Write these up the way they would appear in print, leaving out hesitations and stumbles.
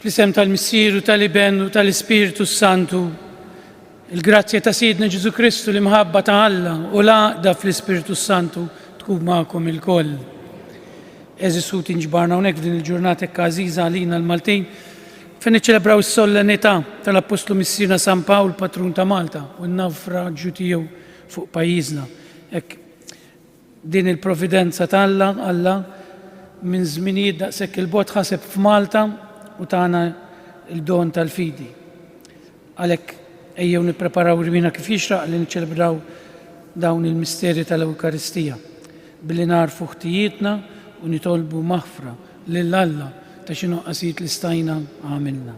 Fl-isem tal-Missier u tal-Iben u tal-Ispiritu Santu, il-grazzja ta' Sidna Ġesu Kristu li mħabba ta' Alla u l-għaqda fl-Ispiritu Santu tkun magħkom il-koll. Eżisut inġbarna hawnhekk f'din il-ġurnata għażiża għalina l-Maltin fejn niċċelebraw is-solennità tal-Apostlu Missierna San Pawl, patrun ta' Malta, u n-naufraġġju tiegħu fuq pajjiżna. Hekk din il-providenza ta' Alla minn żminijiet daqshekk il-bogħod ħaseb f'Malta u tagħna il-don tal-fidi. Għalhekk ejjew nippreparaw rwina kif jixraq li niċċelebraw dawn il-misteri tal-Ewkaristija billi narfu ħtijietna u nitolbu maħfra lil Alla ta' xi noqqasijiet li stajna għamilna.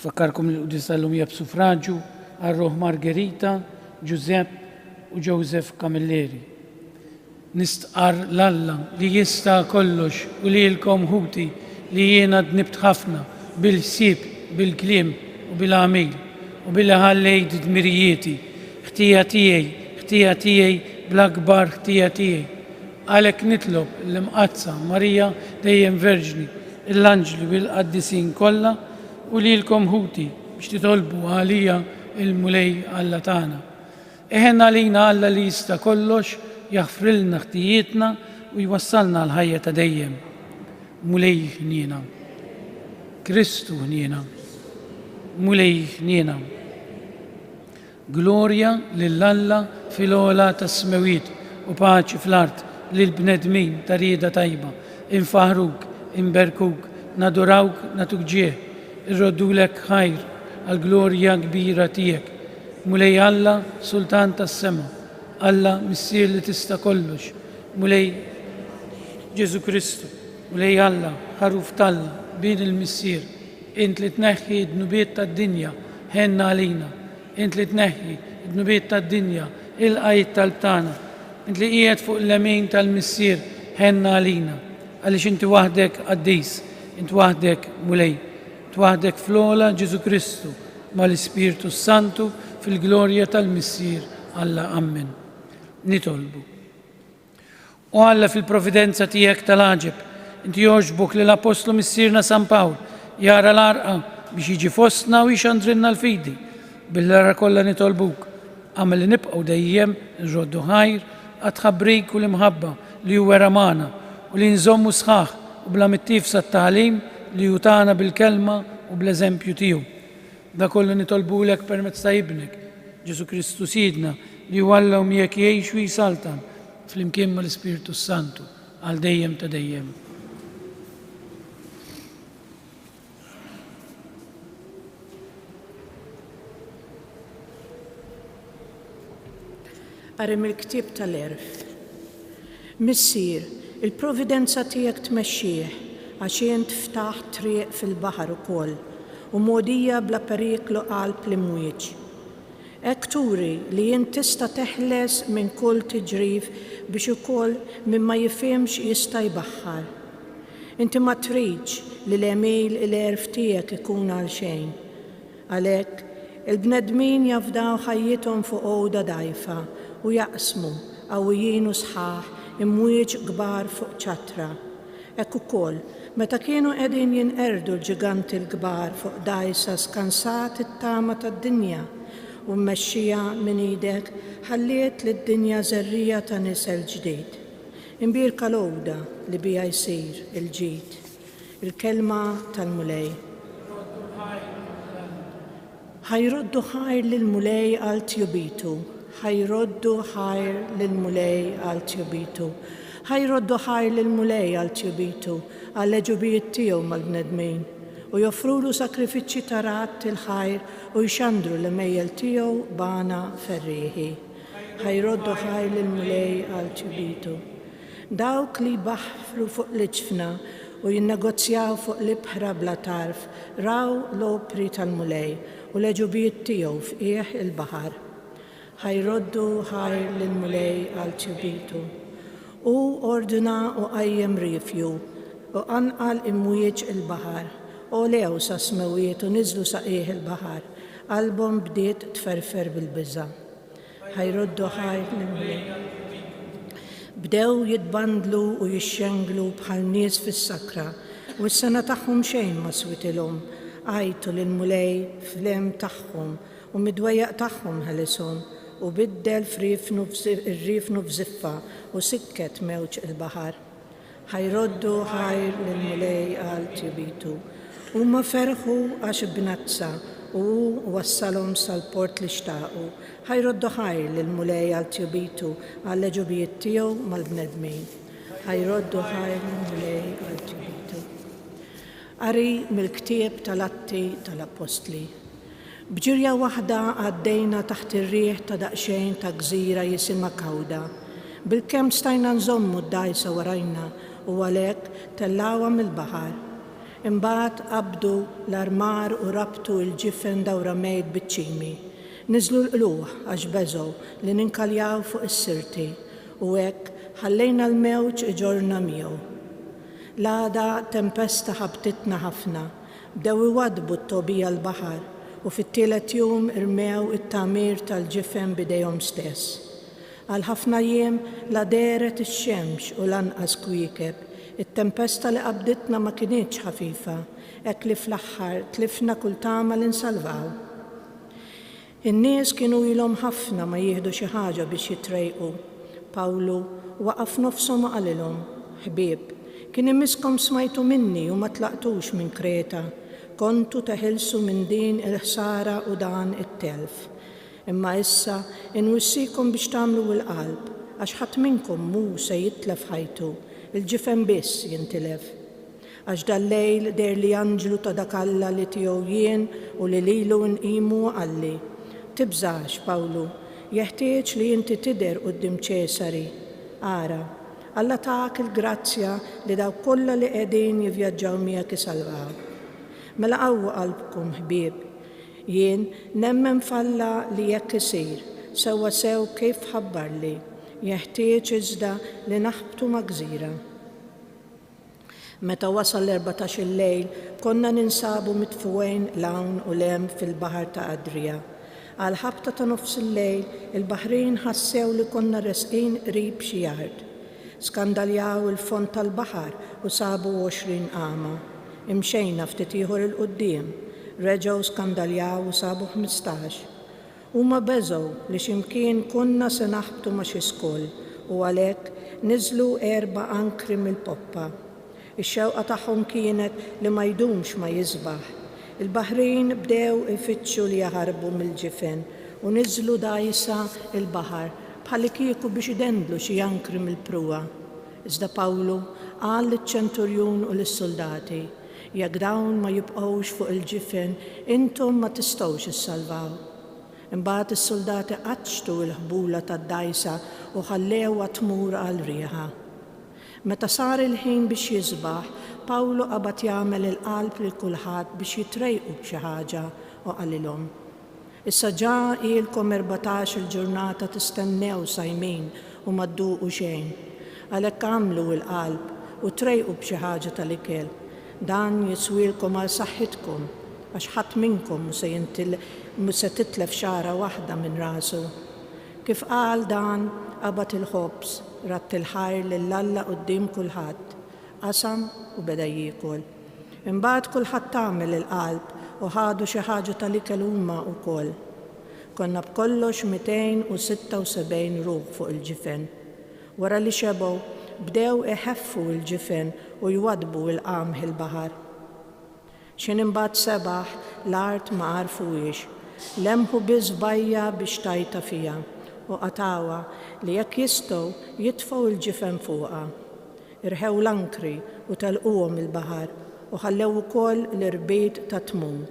Fakkarkom li l-qudis tal-lum jab suffraġġju għar-Roħ Margherita, Giuseppe u Joseph Camilleri. Nistqar l-Alla li jista' kollox u li l-kom ħuti li jiena dnibt ħafna bil-ħsieb, bil-kliem u bil-għamil u bil-ħallejt dmirijieti, ħtija tiegħi bl-akbar ħtija tiegħi. Għalhekk nitlob l-imqazza Marija dejjem Verġni, l-anġli bil-qaddisin kollha u li l-kom ħuti biex titolbu għalija il-mulej Alla tagħna. Eħen għalina Alla li jista' kollox jaħfrilna ħtijietna u jwassalna l-ħajja ta' dejjem. Mulej ħniena, Kristu ħniena, mulej ħniena. Glorja lill-Alla fil-ola tas-smewiet u paċi fl-art lill-bnedmin ta' rieda tajba. Infaħruk, inberkuk, nadurawk, natuk ġieħ, irroddulek ħajr għal-glorja kbira tiegħek. Mulej Alla, Sultan tas-sema, Alla Missier li tista' kollox, mulej Ġesu Kristu, mulej Alla, ħaruf talla, bin il-Missier, int li tneħħi d-nubiet tad-dinja, ħenna għalina, int li tneħħi d-nubiet tad-dinja, il-qajt tal-btana, int li qiegħed fuq l-lemin tal-Missier, ħenna għalina, għaliex inti waħdek qaddis, int waħdek mulej, int waħdek fl-ola Ġesu Kristu, mal-Ispiritu Santu fil-glorja tal-Missier Alla Amen. Nitolbu. U Alla fil-providenza tiegħek tal-aġeb, inti jogħġbok li l-Apostlu Missierna San Pawl jara l-arqa biex jiġi fostna u jixandrilna l-fidi. Bil-ara kollha nitolbuk, għamel li nibqgħu dejjem nroddu ħajr għat-ħabbrik u l-imħabba li hu wera magħna u li nżommu sħaħ u bla mittif sat-tagħlim li jutana bil-kelma u bl-eżempju tiegħu. Da kollu nitolbulek permezz ta' ibnek, Ġesu Kristu Sidna, li Alla u miegħek jgħix u jisaltan fl-imkien mal-Ispiritu Santu għal dejjem ta' dejjem. Arem il-ktib tal-erf. Missier, il-providenza tiegħek tmexxih għax jien tftaħ triq fil-baħar ukoll u modija bla periklu qalb l-imwieġ. Hekk turi li jien tista' teħles minn kull tiġrif biex ukoll min ma jifhimx jista' jbaħħar. Inti ma tridx li l-emil il-erf tiegħek ikun għal xejn. Għalhekk il-bnedmin jafdaw ħajjithom fuq għoda dgħajfa u jaqsmu qawwijin u sħaħ imwieġ kbar fuq ċatra. Hekk ukoll meta kienu qegħdin jinqerdu l-ġiganti l-kbar fuq dgħajsa skansat it-tama tad-dinja u mmexxija minn idek ħalliet lid-dinja żerrija ta' nisel ġdid. Imbirka l-għoda li biha jsir il-ġid, il-kelma tal-mulej. ħajroddu ħajr lill-mulej għal tjubitu, ħajroddu ħajr lill-mulej għal tjubitu, ħajroddu ħajr lill-mulej għal tjubitu għal leġubijiet tiegħu mal-bnedmin u joffrulu sakrifiċċji ta' rat il-ħajr u jxandru l-mejjel tiegħu bana ferrieħi. Ħajroddu ħajr lill-mulej għal tjubitu. Dawk li baħfru fuq l-iġfna u jinnegozjaw fuq l-ibħra bla tarf raw l-opri tal-mulej u leġubijiet tiegħu fqieħ il-baħar. Ħajroddu ħajr lill-mulej għal tjubitu. U ordina u qajjem rifju u anqal imwieġ il-baħar u lew sa smewiet u niżlu saqieħ il-baħar. Qalbhom bdiet tferfer bil-biża'. Ħajroddu ħajr lill-mulej. bdew jitbandlu u jixxenglu bħal nies fis-sakra u s-sena tagħhom xejn ma switilhom, għajtu lil-mulej fl-hemm tagħhom u midwejjaq tagħhom ħelishom u biddel ir-riefnu f'żiffa u sikket mewġ il-baħar. Ħajroddu ħajr lil-mulej għal tjubitu. Huma ferħu għax bnazza u wassalhom sal-port li xtaqu. Ħajroddu ħajr lil-mulej għal tjubitu għall-leġubijiet tiegħu mal-bnedmin. Ħajroddu ħajr lil-mulej għal tjubitu. Qari mill-ktieb tal-Atti tal-Apostli. Bġirja waħda għaddejna taħt ir-riħ ta' daqsxejn ta' gżira jisimha Kawda. Bil-kemm stajna nżommu d-dajsa warajna u għalhekk tellawha mill-baħar. Imbagħad qabdu l-armar u rabtu l-ġifen dawra mejt biċ-ċimi. Niżlu l-qluħ għax beżgħu li ninkaljaw fuq is-sirti u hekk ħallejna l-mewġ iġorna miegħu. L-għada tempesta ħabtitna ħafna, bdew iwadbu t-tobija l-baħar u fit-tielet jum irmew it-tamir tal-ġifen bidejhom stess. Għal ħafna jiem la deret ix-xemx u lanqas kwiekeb, it-tempesta li qabditna ma kinitx ħafifa, hekk li fl-aħħar tlifna kull tama li nsalvaw. In-nies kienu ilhom ħafna ma jieħdu xi ħaġa biex jitrejqu. Pawlu waqaf nofshom u qalilhom, ħbieb, kien imiskom smajtu minni u ma tlaqtux minn Kreta, kontu teħilsu minn din il-ħsara u dan it-telf. Imma issa inwissikom biex tagħmlu l-qalb, għax ħadd minnkom mu se jitlef ħajtu, il-ġifen biss jintilef. Għax dal-lejl der li anġlu ta' dak Alla li tiegħu jien u li lilu nqimu għalli. Tibżax, Pawlu, jeħtieġ li inti tidher quddiem Ċesari. Ara, Alla tak il-grazzja li daw kollha li qegħdin jivvjaġġaw miegħek isalvaw. Mela qawwu qalbkom, ħbieb, jien nemmen falla li jekk isir, sewwa sew kif ħabbarli, jeħtieġ iżda li naħbtu ma' gżira. Meta wasal l-14 il-lejl, konna ninsabu mitfuwejn lawn u lem fil-baħar ta' Adria. Għal ħabta ta' nofs il-lejl, il-baħrin ħassew li konna resqin qrib xi jard. Skandaljaw il-fond tal-baħar u sabu 20 qama. Imxejna ftit ieħor il-qudiem, reġgħu skandaljaw u sabu 15. Huma beżgħu li x'imkien kunna se naħbtu ma' xi skoll u għalhekk niżlu 4 ankri mill-poppa. Ix-xewqa tagħhom kienet li ma jdumx ma jisbaħ. Il-baħrin bdew ifittxu li jaħarbu mill-ġifen u niżlu dajsa il-baħar bħalli kieku biex idendlu xi ankri mill-prua. Iżda Pawlu qal liċ-ċenturjun u lis-soldati, jekk dawn ma jibqgħux fuq il-ġifen, intom ma tistgħux issalvaw. Imbagħad is-soldati qaċċtu l-ħbula tad-dajsa u ħallewha tmur għal rieħa. Meta sar il-ħin biex jisbaħ, Pawlu qabad jagħmel il-qalb lil kulħadd biex jitrejqu b'xi ħaġa u qalilhom. Issa ġa ilkom 14 il-ġurnata tistennew sajmin u ma dduqu xejn. Għalhekk għamlu l-qalb u trejqu b'xi ħaġa tal-ikel. Dan jiswilkom għal saħħitkom għax ħadd minnkom mhux se titlef xara waħda minn rasu. Kif qal dan qabad il-ħobs, ratt il-ħajr lill-Alla quddiem kulħadd, qasam u beda jiekol. Imbagħad kulħadd tagħmel il-qalb u ħadu xi ħaġa tal-ikel huma wkoll. Konna b'kollox 276 ruħ fuq il-ġifen. Wara li xebgħu bdew iħeffu l-ġifen u jwadbu l-qamħ il-baħar. X'in imbagħad sebaħ l-art ma għarfuhiex, lemħu biżbajja biex tajta fiha u qatawha li jekk jistgħu jitfgħu l-ġifen fuqha. Irħew l-ankri u telquhom il-baħar u ħallew ukoll l-irbiet ta' tmum.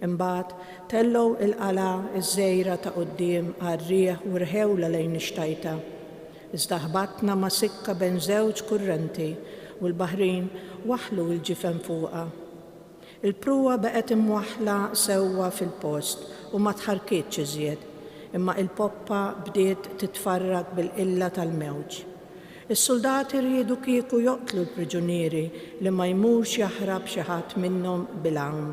Imbagħad tellew il-qala iż-żejra ta' quddiem għar-rieħ u rħewla lejn ix-xtajta. Iżda ħbatna ma' sikka bejn żewġ kurrenti u l-baħrin waħlu l-ġifen fuqha. Il-prua baqgħet imwaħħla sewwa fil-post u ma tħarkitx iżjed, imma il-poppa bdiet titfarrak bil-qilla tal-mewġ. Is-soldati riedu kieku joqtlu l-priġunieri li ma jmurx jaħrab xi ħadd minnhom bil-hawn.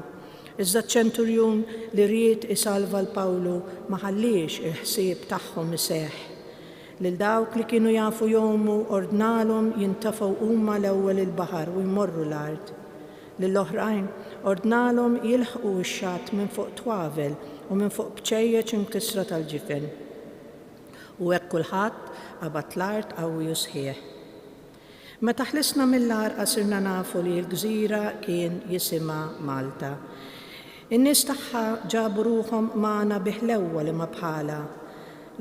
Iżda ċ-ċenturjun li ried isalva l-Pawlu ma ħalliex il-ħsieb tagħhom iseħħ. lil dawk li kienu jafu jomu ordnalhom jintafgħu huma l-ewwel il-baħar u jmorru l-art. Lill-oħrajn ordnalhom jilħqu x-xatt minn fuq twavel u minn fuq bċejjeċ inkisra tal-ġifen. U hekk kulħadd qabad l-art qawwi u sħiħ. Meta ħlisna mill-għarqa sirna nafu li l-gżira kien jisimha Malta. In-nies tagħha ġabu ruhom magħna bih l-ewwel imma bħala.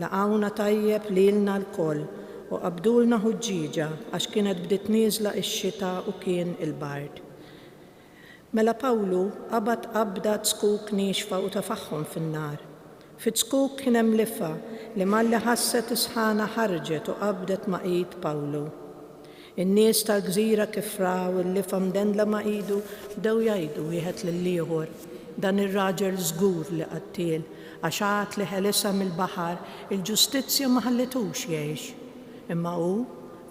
Laqgħuna tajjeb lilna l-koll u qabdulna ħuġġiġa għax kienet bdiet nieżla x-xita u kien il-bard. Mela Pawlu qabad qabda tskuk nixfa u tafaħħhom fin-nar. Fit-skuk kien hemm lifa li malli ħasset isħana ħarġet u qabdet ma' id Pawlu. In-nies tal-gżira kif raw il-lifa mdendla ma' idu bdew jgħidu wieħed lill-ieħor dan ir-raġel żgur li qattil għax għad li ħelisa mill-baħar il-ġustizzja ma ħallitux jgħix. Imma hu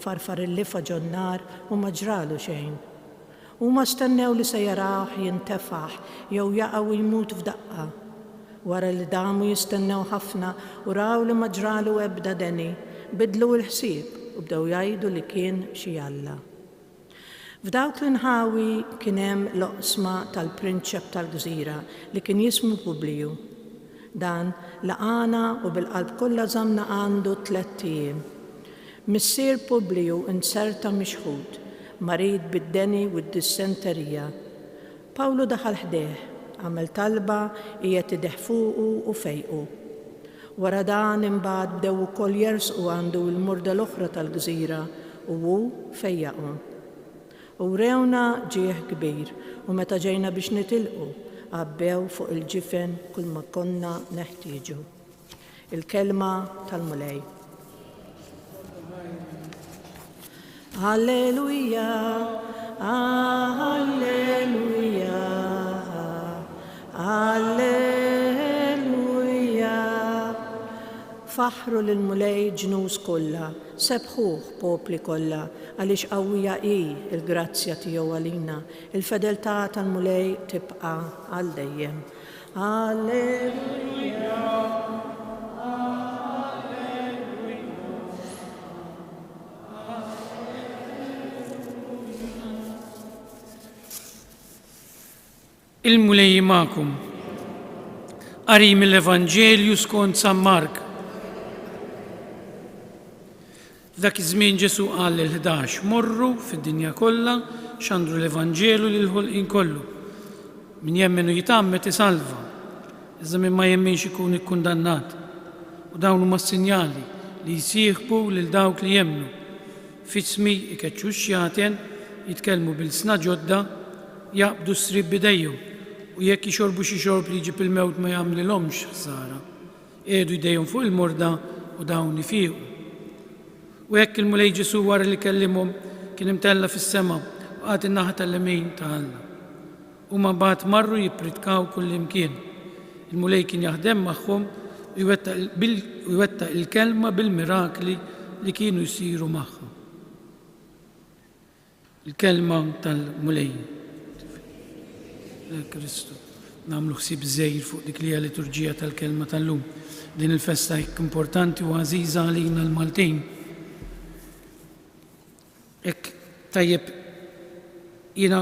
farfar il-lifa ġon-nar u ma ġralu xejn. Huma stennew li se jarawh jintefaħ jew jaqgħu jmut f'daqqa. Wara li damu jistennew ħafna u raw li ma ġralu ebda deni, bidlu l-ħsieb u bdew jgħidu li kien xi Alla. F'dawk l-inħawi kien hemm l-oqsma tal-prinċep tal-gżira li kien jismu Publiju. Dan laqana u bil-qalb kollha żamna għandu 3 ijiem. Missier Publiju inserta mixħud, marid bid-deni u d-dissenterija. Pawlu daħal ħdeh, għamel talba qiegħed ideh fuqu u fejqu. Wara dan imbagħad bdew ukoll jersqu għandu l-murda l-oħra tal-gżira u hu fejjaqhom. U rewna ġieħ kbir u meta ġejna biex nitilqu qabbew fuq il-ġifen kull ma konna neħtieġu. Il-kelma tal-mulej. Alleluja, alleluja, alleluja. Faħru lill-mulej ġnus kollha, sebħuh popli kollha, għaliex qawwija hi l-grazzja tiegħu għalina, il-fedeltà tal-mulej tibqa' għal dejjem. Alleluja. Il-mulej magħkom. Qari mill-Evanġelju skont San Mark. F'dak iż-żmien Ġesu qal lil-11 morru fid-dinja kollha x'għandru l-Evanġelu lil ħolqien kollu. Min jemmenu jitammet isalva, iżda min ma jemminx ikun ikkundannat. U dawn huma s-sinjali li jsieħbu lil dawk li jemmnu. F'ismi ikeċċu x-xjaten, jitkellmu bil-sna ġodda, jaqbdu s-srib bidejhom u jekk jixorbu xi xorb li jġib il-mewt ma jagħmlilhomx ħsara. Qiegħdu jdejhom fuq il-morda u dawn ifiequ. U hekk il-mulej Ġesu wara li kellimhom kien imtella fis-sema u qagħad in-naħa tal-lemin ta' Alla. Huma mbagħad marru jippritkaw kullimkien. Il-mulej kien jaħdem magħhom u jwettaq il-kelma bil-mirakli li kienu jsiru magħhom. Il-kelma tal-mulej. Kristu, nagħmlu ħsieb żgħir fuq dik li hija liturġija tal-kelma tal-lum. Din il-festa hekk importanti u għażiża għalina l-Maltin. Hekk tajjeb jiena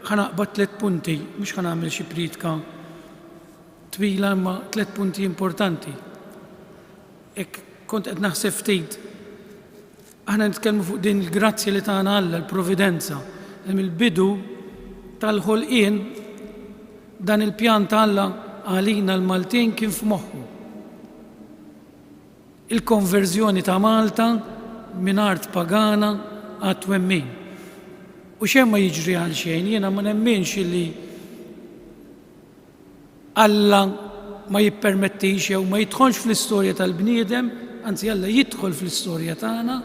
ħanaqbad 3 punti, mhux ħanagħmel xi pritka twila imma 3 punti importanti. Hekk kont qed naħseb ftit. Aħna nitkellmu fuq din il-grazzja li tagħna Alla, l-providenza. Mill-bidu tal-ħolqien dan il-pjan ta' Alla għalina l-Maltin kien f'moħħu. Il-konverżjoni ta' Malta minn art pagana għat twemmin. U xejn ma jiġri għal xejn, jiena ma nemminx li Alla ma jippermettix jew ma jidħolx fl-istorja tal-bniedem, anzi Alla jidħol fl-istorja tagħna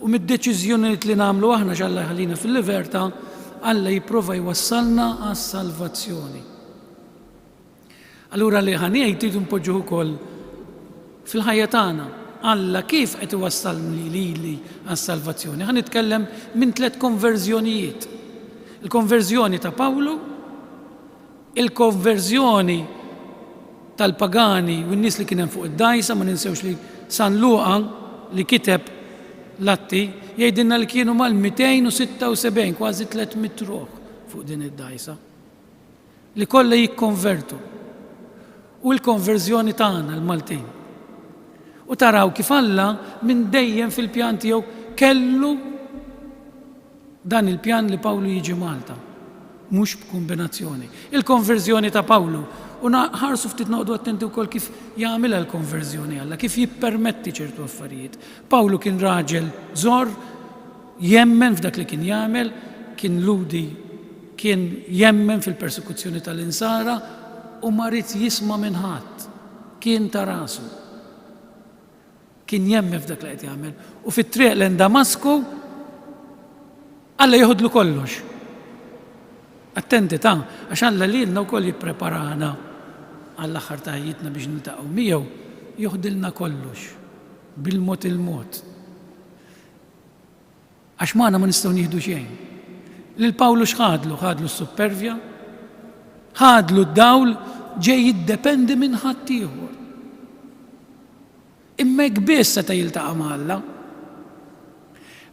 u mid-deċiżjonijiet li nagħmlu aħna x'Alla jħallina fil-libertà, Alla jipprova jwassalna għas-salvazzjoni. Allura li ħanejt tridu npoġġuh ukoll fil-ħajja tagħna. Alla kif qed iwassalni lili għas-salvazzjoni. Ħa nitkellem minn 3 konverżjonijiet. Il-konverżjoni ta' Pawlu, il-konverżjoni tal-pagani u n-nies li kien hemm fuq id-dajsa, ma ninsewx li San Luqa li kiteb l-atti jgħidilna li kienu mal-276 kważi 300 ruħ fuq din id-dajsa li kollha jikkonvertu. U l-konverżjoni tagħna l-Maltin. U taraw kif Alla minn dejjem fil-pjan tiegħu kellu dan il-pjan li Pawlu jiġi Malta, mhux b'kombinazzjoni. Il-konverżjoni ta' Pawlu, u ħarsu ftit noqgħdu attenti wkoll kif jagħmilha l-konverżjoni Alla, kif jippermetti ċertu affarijiet. Pawlu kien raġel żgħar, jemmen f'dak li kien jagħmel, kien ludi, kien jemmen fil-persekuzzjoni tal-insara u ma rid jisma' minn ħadd, kien ta' rasu. Kien jemmen f'dak li qed jagħmel. U fit-triq lejn Damasku Alla jieħodlu kollox. Attenti għax Alla lilna wkoll jippreparana għall-aħħar ta' ħajjitna biex niltaqgħu miegħu, jieħdilna kollox bil-mod il-mod. Għax magħna ma nistgħu nieħdu xejn. Lil Pawlu x'ħadlu? Ħadlu s-supervja, ħadlu d-dawl, ġej jiddependi minn ħadd ieħor. Imma hekk biss seta' jiltaqa' ma' Alla.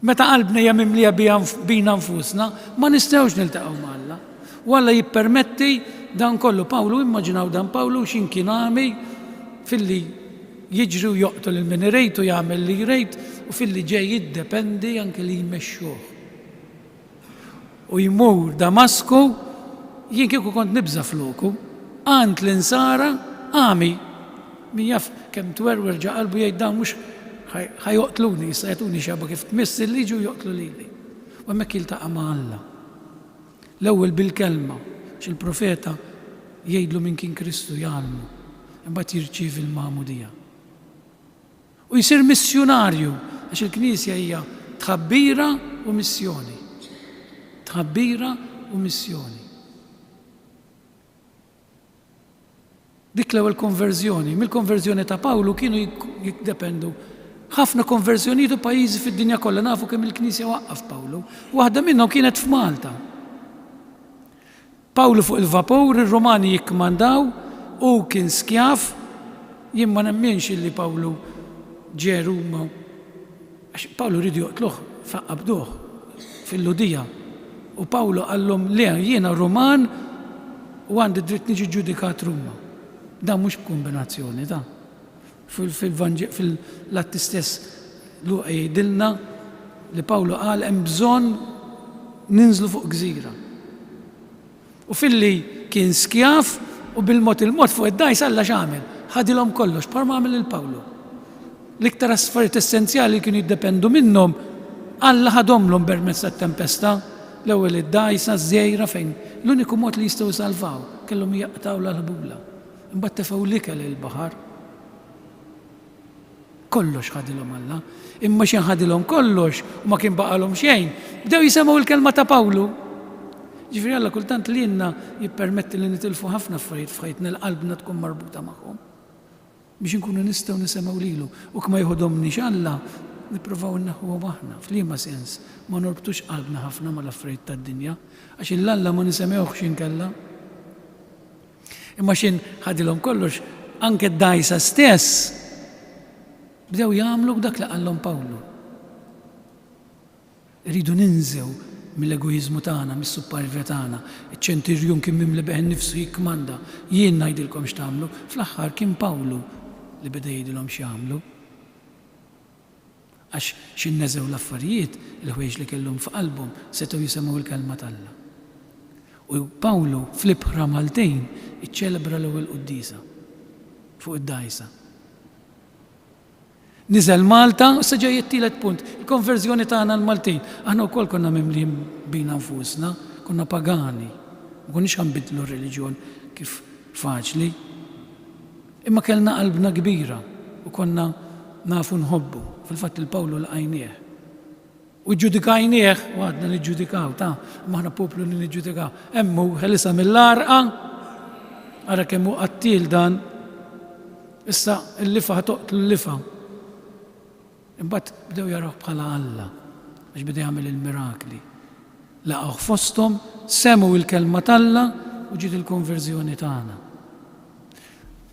Meta qalbna hija mimlija bina nfusna, ma nistgħux niltaqgħu ma' Alla. U Alla jippermetti dan kollu. Pawlu, immaġinaw dan Pawlu x'imkien għami filli jiġri u joqtol il-min irejt u jagħmel li jrejt u filli ġej jiddependi anke li jmexxuh. U jmur Damasku, jien kieku kont nibża floku, għand l-insara għami. Min jaf kemm twerwer ġa qalbu jgħid dan mhux ħajoqtluni, jista' jagħtuni xabba kif tmiss il-liġi u joqtlu lili. U hemmhekk jiltaqa' ma' Alla. L-ewwel bil-kelma x'il-profeta jgħidlu min kien Kristu jgħalmu, imbagħad jirċievi l-magħmudija. U jsir missjonarju għax il-Knisja hija tħabbira u missjoni. Tħabbira u missjoni. Dik l-ewwel konverżjoni, mill-konverżjoni ta' Pawlu kienu jiddependu ħafna konverżjonijiet u pajjiżi fid-dinja kollha nafu kemm il-Knisja waqqaf Pawlu. Waħda minnhom kienet f'Malta. Pawlu fuq il-vapur, ir-Romani jikkmandaw u kien skjaf, jien ma nemmenx illi Pawlu ġie Ruma. Għax Pawlu rridu joqtluh faqabduh fil-Ludija. U Pawlu qallhom le jiena Ruman u għandi dritt niġi ġudikat Ruma. Dan mhux b'kombinazzjoni ta' fil-Atti stess Luqa jgħidilna li Pawlu qal hemm bżonn ninżlu fuq gżira. U filli kien skjaf u bil-mod il-mod fuq id-dajs Alla x'għamel? Ħadilhom kollox bħalma għamel lil Pawlu. L-iktar affarijiet essenzjali kienu jiddependu minnhom Alla ħadhomlhom permezz tat-tempesta, l-ewwel id-dajsa żejra fejn l-uniku mod li jistgħu jsalvaw kellhom jaqtaw l-ħbula. Imbagħad tefgħu l-ikel il-baħar. Kollox ħadilhom Alla, imma xejn ħadilhom kollox u ma kien baqalhom xejn, bdew jisemgħu l-kelma ta' Pawlu. Ġifieri Alla kultant lilna jippermetti li nitilfu ħafna affarijiet f'ħajtna l-qalbna tkun marbuta magħhom. Biex inkunu nistgħu nisemgħu lilu u kma jħodhomniex Alla nippruvaw inneħħuhom aħna. F'liema sens ma norbtux qalbna ħafna mal-affarijiet tad-dinja għax il-Alla ma nisemgħuhx inkella. Imma xejn ħadilhom kollox anke d-dajsa stess bdew jagħmlu dak li qallhom Pawlu. Iridu ninżew mill-egoiżmu tagħna, mis-supparvja tagħna. Iċ-ċentirjun kien mimli beħ innifsu jikkmanda, jien ngħidilkom x'tagħmlu, fl-aħħar kien Pawlu li beda jgħidilhom x'jagħmlu. Għax x'inneżew l-affarijiet il-ħwejjeġ li kellhom f'qalbhom setgħu jisemgħu l-kelma t'Alla. U Pawlu fl-ibħra Maltejn iċċelebra l-ewwel qudiesa fuq id-dajsa. Niżel Malta, issa ġej it-tielet punt, il-konverżjoni tagħna l-Maltin. Aħna wkoll konna mimlin bina nfusna, konna pagani, ma konniex ħanbidlu r-reliġjon kif faċli. Imma kellna qalbna kbira u konna nafu nħobbu. Fil-fatt il-Pawlu laqajnieh. U ġudikajnieh, u għadna niġġudikaw, ma aħna poplu li niġġudikaw. Emmu ħelisa mill-arqa, ara kemm hu qattil dan, issa l-lifa ħatoqtlu l-lifa. Imbagħad bdew jaraw bħala Alla għax beda jagħmel il-mirakli. Laqgħu fosthom, semgħu l-kelma t'Alla u ġiet il-konverżjoni tagħna.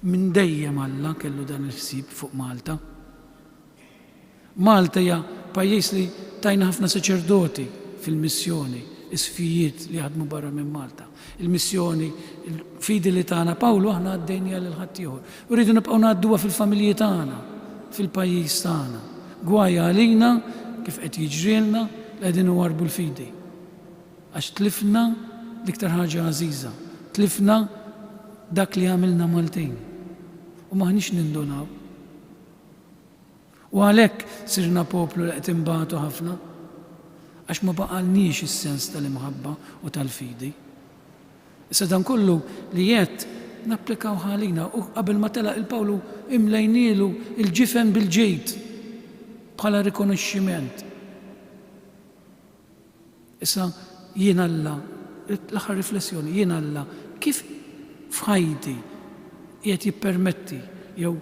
Min dejjem Alla kellu dan il-ħsieb fuq Malta. Malta hija pajjiż li tajna ħafna saċerdoti fil-missjoni, isfijiet li ħadmu barra minn Malta. Il-missjoni, il-fidi li tagħna Pawlu aħna għaddejnija lil ħadd ieħor. Uridu nibqgħu ngħadduha fil-familji tagħna, fil-pajjiż tagħna. Gwajja għalina kif qed jiġrilna li qegħdin warbu l-fidi. Għax tlifna l-iktar ħaġa għażiża, tlifna dak li għamilna Maltin. U maħniex nindunaw. U għalhekk sirna poplu li qed imbagħtu ħafna għax ma baqalniex is-sens tal-imħabba u tal-fidi. Issa dan kollu li qed napplikaw ħalina u qabel ma telaq il-Pawlu imlejnielu il-ġifen bil-ġejt bħala rikonoxximent. Issa jien Alla, l-aħħar riflessjoni, jien Alla kif f'ħajti qiegħed jippermetti jew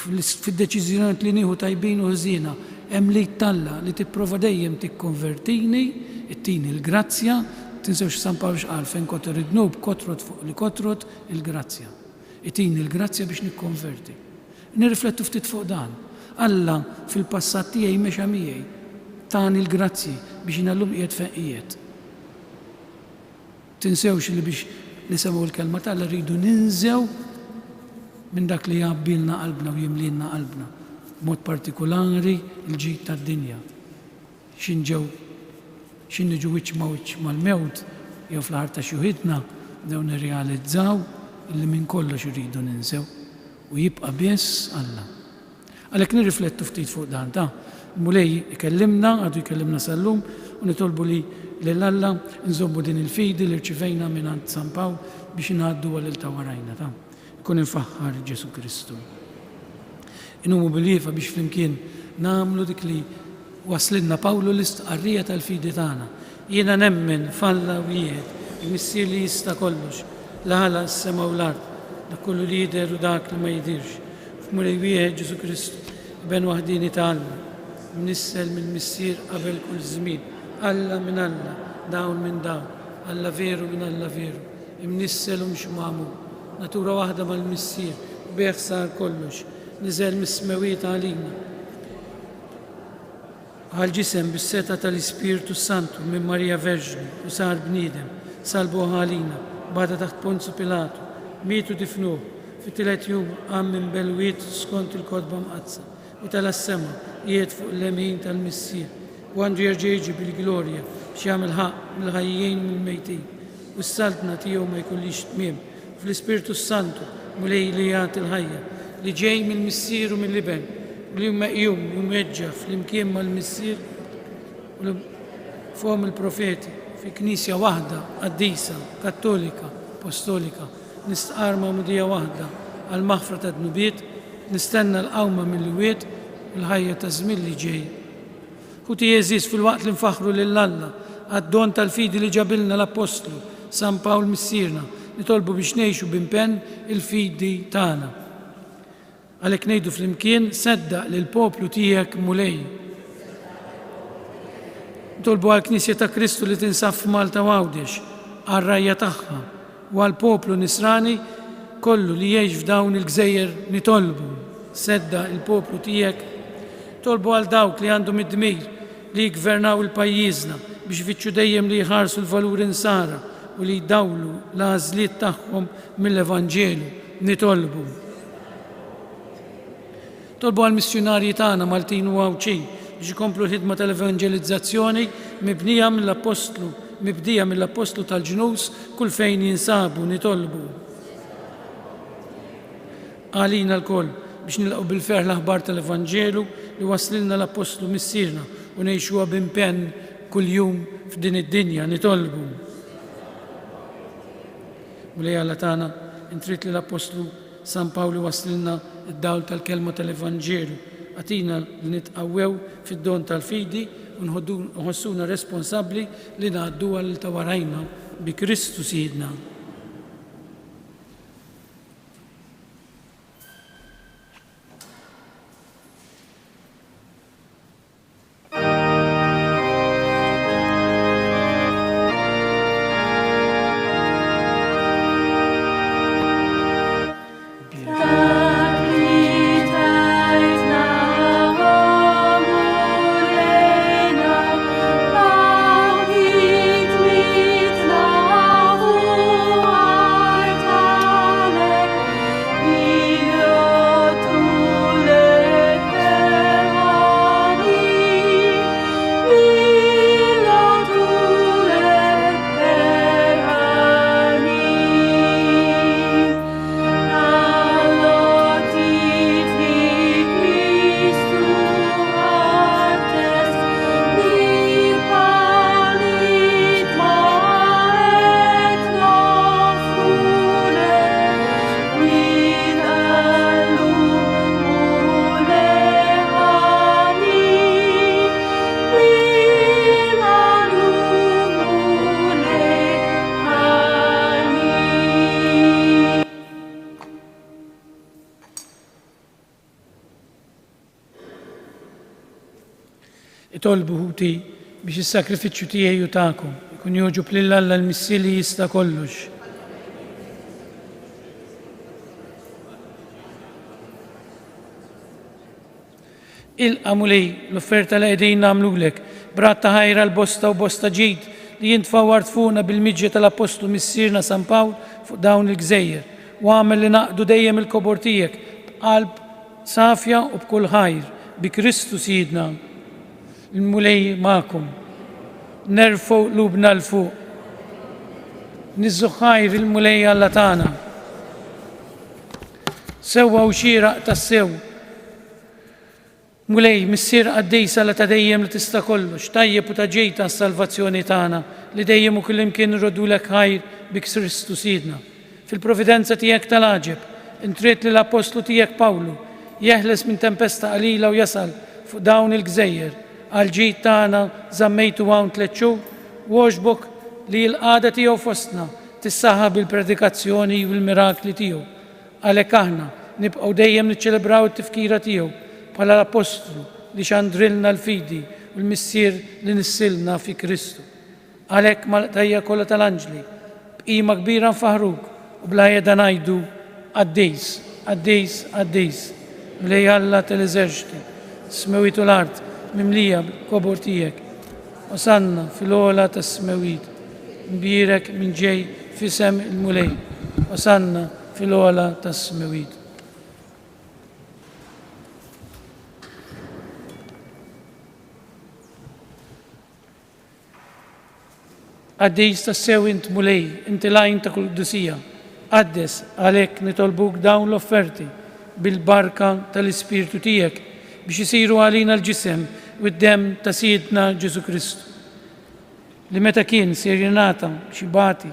fid-deċiżjonijiet li nieħu tajbin u ħżiena hemm li Alla li tipprova dejjem tikkonvertini, ittini l-grazzja, tinsewx San Pawlu x'qal fejn kotru id-dnub kotrot fuq li kotrot il-grazzja. Ittini l-grazzja biex nikkonverti. Nirriflettu ftit fuq dan. Alla fil-passat tiegħi mexa miegħi tani l-grazzi biex inallum qiegħed fejn qiegħed. Tinsewx li biex nisemgħu l-kelma tal rridu ninżew minn dak li jabbilna qalbna u jimlilna qalbna. Mod partikolari il-ġid tad-dinja. X'inniġu wiċċ ma' wiċċ mal-mewt jew fl-ħar ta' xuħidna dew nirrealizzaw illi minn kollox irridu ninsew u jibqa' biss Alla. Għalhekk nirriflettu ftit fuq dan ta' mulej ikellimna, għadu jkellimna sal-lum u nitolbu li l-Alla nżommu din il-fidi li rċivejna minn San Pawl biex ngħaddu għal il-tawarajna ta' ikun infaħħar Ġesu Kristu. Inumu bil-jifa biex flimkien namlu dik li waslinna Pawlu l-istqarrija tal-fidi tagħna. Jiena nemmen falla wieħed, il-missier li jista' kollox, l-għala s-sema u l-art, dak kollu li jidher u dak li ma jidirx. F'mulej wieħed Ġesu Kristu, ben waħdini tagħna, mnissel mill-missier qabel kull żmien, Alla minn Alla, dawn minn dawn, Alla veru minn Alla veru, imnissel u mhux magħmul, natura waħda mal-missier, bih sar kollox, niżel mis-smewiet għalina. Għal-ġisem bis-seta tal-Ispiritu Santu minn Marija Verġni u sar bniedem, salbu ħalina, bada taħt Ponzu Pilatu, mietu difnuh, fit-tielet jum għam minn belwiet skont il-kodba mqazza, u tal-assema jiet fuq l-lemin tal-missier, u għandu jerġa' bil-glorja x'jagħmel ħaq mill-ħajjin mill-mejtin, u s-saltna tiegħu ma jkollix tmiem, fl-Ispiritu Santu mulej li jagħti l-ħajja, li ġej mill-missier u mill-liben, li jum jumweġġa fl-imkien mal-missier u fuqhom il-profeti fi knisja waħda, qaddisa, kattolika, apostolika, nistqarma mudija waħda għal maħfra ta' dnubiet, nistenna l-qawma mill-wiet u l-ħajja ta' żmien li ġej. Ħuti jeżis fil-waqt li nfaħru lill-Alla għad-don tal-fidi li ġabilna l-Apostlu San Pawl missierna, nitolbu biex ngħixu b'impenn il-fidi tagħna. Għalhekk ngħidu flimkien seddaq lil poplu tiegħek mulej. Nitolbu għall-Knisja ta' Kristu li tinsab f'Malta Għawdex, għar-rajja tagħha u għall-poplu Nisrani kollu li jgħix f'dawn il-gżejjer nitolbu seddaq il-poplu tiegħek. Tolbu għal dawk li għandhom id-dmir li jgvernaw il-pajjiżna biex ifittxu dejjem li jħarsu l-valuri nsara u li jdawlu l-għażliet tagħhom mill-Evanġelu nitolbu. Tolbu għal-missjonarji tagħna Maltin u Għawċin biex ikomplu l-ħidma tal-evanġelizzazzjoni mibdija mill-Apostlu tal-Ġnus kull fejn jinsabu nitolbu. Għalina l-koll biex nilqgħu bil-ferħ l-aħbar tal-Evanġelu li waslilna l-Apostlu missierna u ngħixuha b'impenn kuljum f'din id-dinja nitolbu. Mulej Alla tagħna intrid li l-Apostlu San Pawlu waslilna id-dawl tal-kelma tal-Evanġelu, għatina li nitqawwew fid-don tal-fidi u nħossuna responsabbli li ngħaddu għal tawarajna bi Kristu Sidna. nitolbu ħuti biex is-sakrifiċċju tiegħi u tagħkom ikun joġob lil Alla l-Missier li jista' kollox. Ilqa' mulej l-offerta li qegħdin nagħmlulek b'rat ta' ħajra l-bosta u bosta ġid li jintfgħu fuqna bil-miġġa tal-Apostlu Missierna San Pawl fuq dawn il-Gżejjer u għamel li naqdu dejjem il-kobor tiegħek b'qalb safja u b'kull ħajr bi Kristu Sidna. Il-mulej magħkom. Nerfgħu qlubna l fuq. Niżżu ħajr il-mulej Alla tagħna. Sewwa u xieraq tas-sew. Mulej, missier għaddejsa la ta' dejjem li tista' kollox, tajjeb u ta' ġejta s-salvazzjoni tagħna li dejjem u kullimkien irrodulek ħajr bi Kristu Sidna. Fil-providenza tiegħek tal-għaġeb, intriet li l-Apostlu tiegħek Pawlu jeħles minn tempesta qalila u jasal fuq dawn il-Gżejjer għal ġid tagħna żammejtu hawn 3 xhur u għoġbok li l-qagħda tiegħu fostna tissaħħa bil-predikazzjoni u l-mirakli tiegħu. Għalhekk aħna nibqgħu dejjem niċċelebraw it-tifkira tiegħu bħala l-Apostlu li xandrilna l-fidi u l-missier li nissilna fi Kristu. Għalhekk mal-qtajja kollha tal-anġli b'qima kbira nfaħruk u bla jeda ngħidu għaddejs, għaddejs, għaddejs. Mlej Alla tal-eżerċiti, smewitu l-art mimlija bil-kobor tiegħek. Osanna fil-ola tas-smewit, mbirek minn ġej fisem il-mulej. Osanna fil-ola tas-smewit. Għaddejs tas-sew int mulej, inti lajn ta' kull-qdusija. Għaddes għalhekk nitolbuk dawn l-offerti bil-barka tal-Ispirtu tiegħek biex isiru għalina l-ġisem u d-dem ta' Sidna Ġesu Kristu. Li meta kien ser jingħata xibati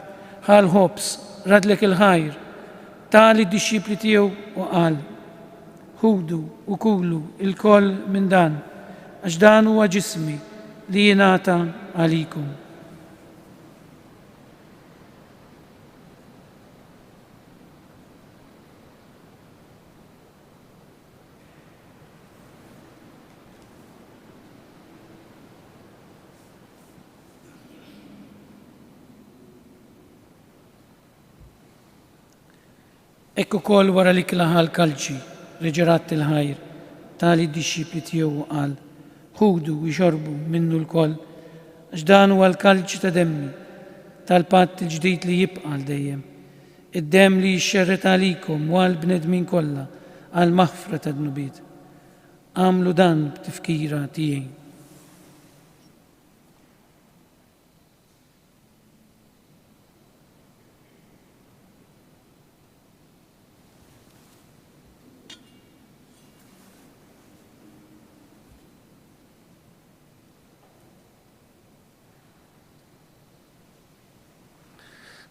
ħal ħobs radlek il-ħajr tali d-dixxipli tiegħu u qal: ħudu u kulu il-koll minn dan għax dan huwa ġismi li jingħata għalikum. Ekku kol wara li klaħal kalċi, reġerat il-ħajr, tali d-dixxipli tiegħu qal: ħudu u jxorbu minnu l-koll, għax dan huwa l-kalċi ta' demmi, tal-patt il-ġdid li jibqa' għal dejjem. Id-dem li jxxerret għalikom u għal bnedmin kollha għal maħfra ta' dnubiet. Għamlu dan b'tifkira tiegħi.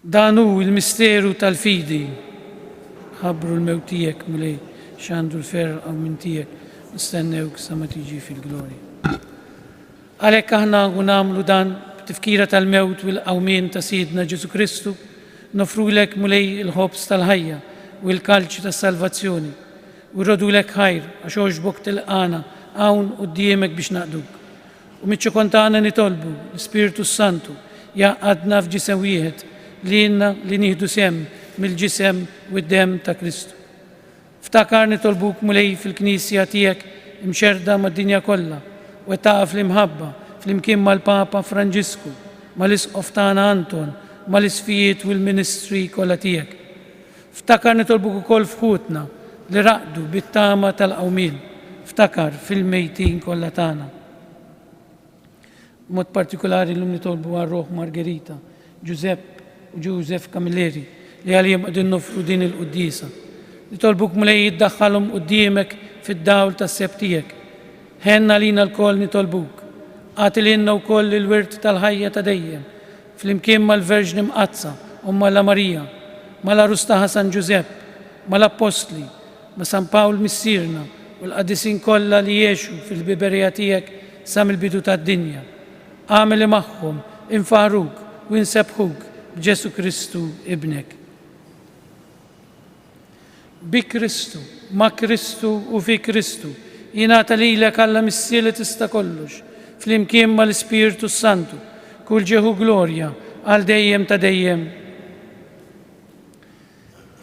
Dan hu il-misteru tal-fidi. Ħabbru l-mewtijek mulej xandu l-fer għaw minn tijek nistennewk sa ma tiġi fil-glorja. Għalhekk aħna nagħmlu dan b'tifkira tal-mewt u l-qawmien ta' Sidna Ġesu Kristu, nofrulek mulej il-ħobs tal-ħajja u l-kalċi tas-salvazzjoni u rrodulek ħajr għax għoġbok tilqana hawn quddiemek biex naqduk. U miċ-ċokontana nitolbu l-Ispiritu Santu jaqgħadna f'ġisem wieħed li nieħdu sem mill-ġisem u d-dem ta' Kristu. Ftakar nitolbuk mulej fil-Knisja tiegħek imxerda mad-dinja kollha u taqaf l-imħabba fl-imkien mal-Papa Franġisku, mal-Isqof tagħna Anton, mal-isfijiet u l-ministri kollha tiegħek. Ftakar nitolbuk ukoll f'ħutna li raqdu bit-tama tal-qawmien. Ftakar fil-mejtin kollha tagħna. Mod partikolari llum nitolbu għar-Roħ Margherita, Giuseppe u Joseph Camilleri li għalihom qegħdin nofru din il-qudiesa. Nitolbuk mulej jiddaħħalhom quddiemek fid-dawl tas-seb tiegħek. Ħenna lina l-koll nitolbuk. Għati lilna wkoll il-wirt tal-ħajja ta' dejjem flimkien mal-Verġni Mqazza Omma la Marija, mal-Arus taħa San Giuseppe, mal-Apostli, ma' San Pawl Missierna u l-qadisin kollha li jgħixu fil-biberija tiegħek sa mill-bidu tad-dinja. Għamel magħhom infaħruk u nsebħuk b'Ġesu Kristu ibnek. Bi Kristu, ma' Kristu u fi Kristu jingħata lilek Alla Missier li tista' kollox flimkien mal-Ispiritu Santu, kull ġeħu glorja għal dejjem ta' dejjem.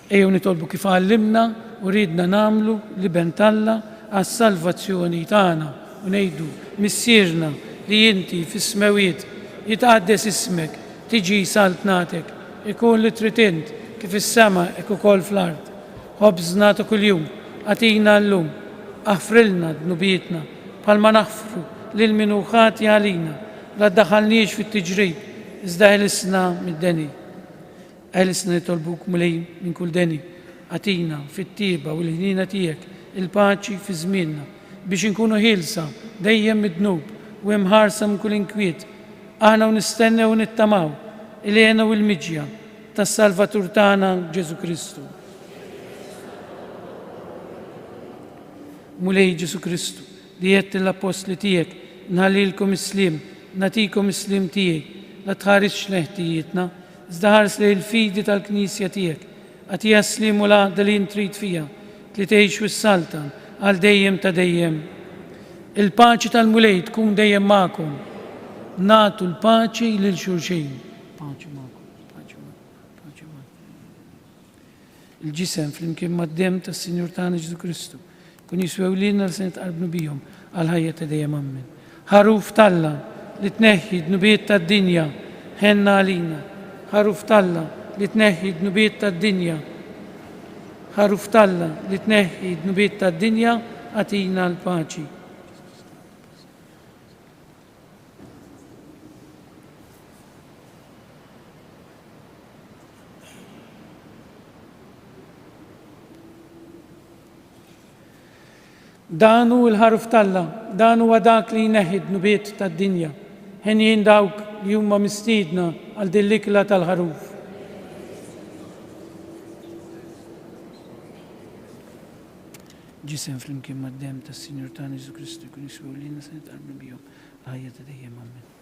Ejju nitolbu kif għallimna u ridna namlu li bentalla għas-salvazzjoni tagħna u ngħidu missierna li inti fis-smewiet jitqaddes ismek, tiġi saltnatek, ikun li tritint kif is-sema hekk ukoll fl-ard. Ħobżna ta' kuljum għatina llum, aħfrilna dnubietna bħalma naħfru lil min hu ħati għalina, la ddaħħalniex fit-tiġrib, iżda ħelisna mid-deni. Ħelisna nitolbuk mulej minn kull deni, għatina fit-tieba u l-ħnina tiegħek il-paċi fi żmienna biex inkunu ħilsa dejjem mid-dnub u imħarsa minn kull inkwiet. Aħna u nistennew u nittamaw il-għena u l-miġja tas-Salvatur tagħna Ġesu Kristu. Mulej Ġesu Kristu li jett l-apostli tiegħek nħallilkom islim, natikom islim tiegħi, la tħares leħtijietna, iżda ħares lejn il-fidi tal-Knisja tiegħek, għatija slim u l-għaqda li intrid fija, li tgħix wis-saltan għal dejjem ta' dejjem. Il-paċi tal-mulej tkun dejjem magħkom. Nagħtu l-paċi lil xulxejn. Paċi magħkom, paċi magħkom, paċi magħkom. Il-ġisem flimkien mad-dem tas-Sinjur tagħna Ġesu Kristu kun jiswew lilna li se nitqarbu bihom għal ħajja ta' dejjem ammen. Ħaruf talla li tneħħi dnubiet tad-dinja ħenna għalina. Ħaruf talla li tneħħi dnubiet tad-dinja. Ħaruf talla li tneħħi dnubiet tad-dinja għatina l-paċi. Danu l-ħaruf talla, danu għadak li jneħħi dnubiet tad-dinja. Ħenjin dawk li huma mistiedna għal din l-ikla tal-ħaruf. Ġisem flimkien mad-dem tas-Sinjur tagħna Ġesu Kristu jkun jiswew lilna se nitqarbu bihom ħajja ta' dejjem ammen.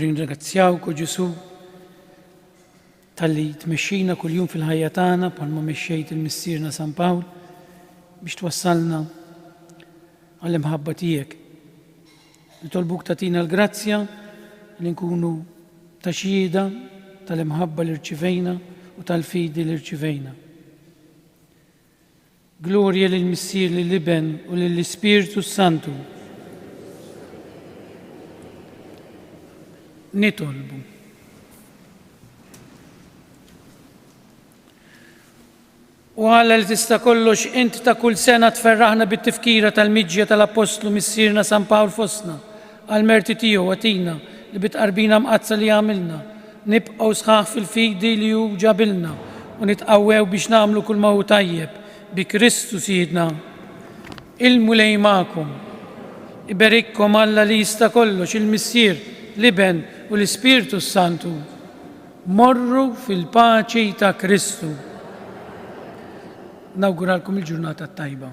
nirringrazzjawk u Ġesu tal-li tmexxina kuljum fil-ħajja tagħna bħalma mexxejt il-missierna San Pawl biex twassalna għall-imħabba tiegħek. Nitolbuk tagħtina l-grazzja li nkunu ta' xhieda tal-imħabba li rċivejna u tal-fidi li rċivejna. Glorja lill-Missier lill-Iben u lill-Ispiritu Santu. Nitolbu. U għalla li tista' kollox inti ta' kull sena tferraħna bit-tifkira tal-miġja tal-Apostlu missierna San Pawl fostna għal-merti tiegħu għatina li bitqarbina mqazza li għamilna, nibqgħu sħaħ fil-fidi li hu ġabilna u nitqawwew biex nagħmlu kull ma hu tajjeb bi Kristu Siedna. Ilmu lejmakom, iberikkom Alla li jista' kollox il-Missier, l-Iben u l-Ispiritu Santu. Morru fil-paċi ta' Kristu. Nawguralkom il-ġurnata tajba.